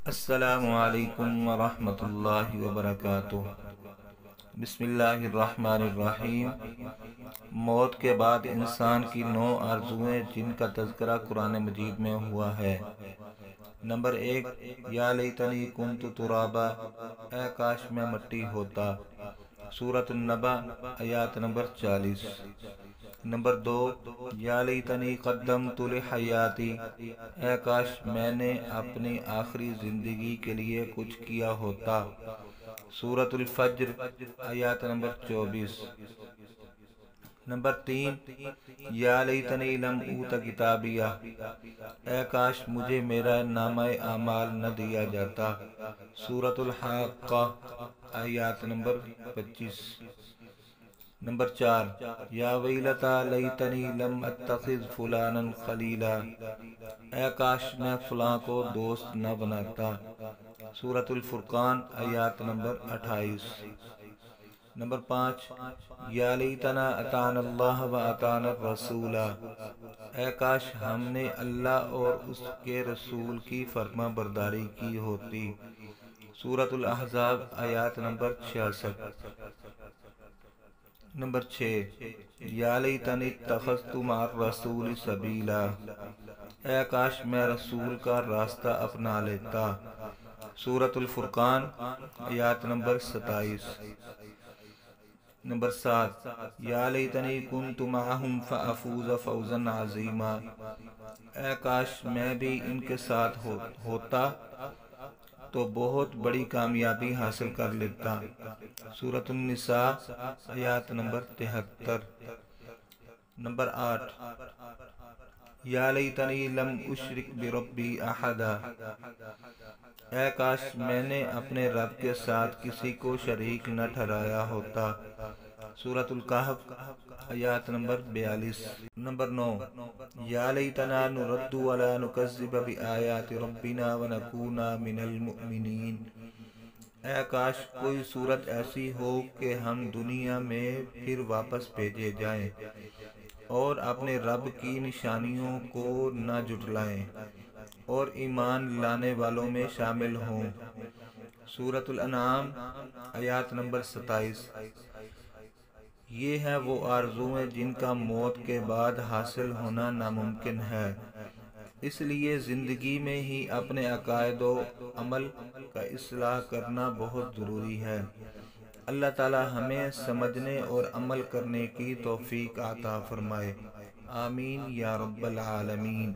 السلام علیکم ورحمۃ اللہ وبرکاتہ۔ بسم اللہ الرحمن الرحیم۔ موت کے بعد انسان کی 9 آرزوئیں جن کا تذکرہ قرآن مجید میں ہوا ہے۔ نمبر 1، یا لیتنی کنت ترابا، اے کاش میں مٹی ہوتا، سورۃ النبأ آیات نمبر 40۔ نمبر 2، یا لیتنی قدمت لحیاتی، اے کاش میں نے اپنی آخری زندگی کے لیے کچھ کیا ہوتا، سورۃ الفجر آیات نمبر 24۔ نمبر 3، یا لیتنی لم اوت کتابیہ، اے کاش مجھے میرا نامہ اعمال نہ دیا جاتا، سورۃ الحاقہ آیات نمبر 25۔ نمبر 4، یا ویلتا لیتنی لم اتخذ فلانا خلیلا، اے کاش میں فلاں کو دوست نہ بناتا، سورۃ الفرقان آیات نمبر 28۔ نمبر 5، یا لیتنا اطعنا اللہ و اطعنا الرسول، اے کاش ہم نے اللہ اور اس کے رسول کی فرما برداری کی ہوتی، سورۃ الاحزاب آیات نمبر 66۔ نمبر 6، یا لیتنی اتخذت مع الرسول سبیلا، اے کاش میں رسول کا راستہ اپنا لیتا، سورۃ الفرقان آیات نمبر 27۔ نمبر 7، یا لیتنی کنت معہم فافوز فوزا عظیما، اے کاش میں بھی ان کے ساتھ ہوتا تو بہت بڑی کامیابی حاصل کر لیتا، سورۃ النساء آیات نمبر 73۔ نمبر 8، یا لیتنی لم اشرک بربی احدا، اے کاش میں نے اپنے رب کے ساتھ کسی کو شریک نہ ٹھہرایا ہوتا، سورۃ الکہف آیات نمبر 42۔ نمبر 9، یا لیتنا نرد ولا نکذب بآیات ربنا ونکون من المؤمنین، اے کاش کوئی صورت ایسی ہو کہ ہم دنیا میں پھر واپس بھیجے جائیں اور اپنے رب کی نشانیوں کو نہ جھٹلائیں اور ایمان لانے والوں میں شامل ہوں، سورۃ الانعام آیات نمبر 27۔ یہ ہیں وہ آرزوئیں جن کا موت کے بعد حاصل ہونا ناممکن ہے، اس لیے زندگی میں ہی اپنے عقائد و عمل کا اصلاح کرنا بہت ضروری ہے۔ اللہ تعالی ہمیں سمجھنے اور عمل کرنے کی توفیق عطا فرمائے، آمین یا رب العالمین۔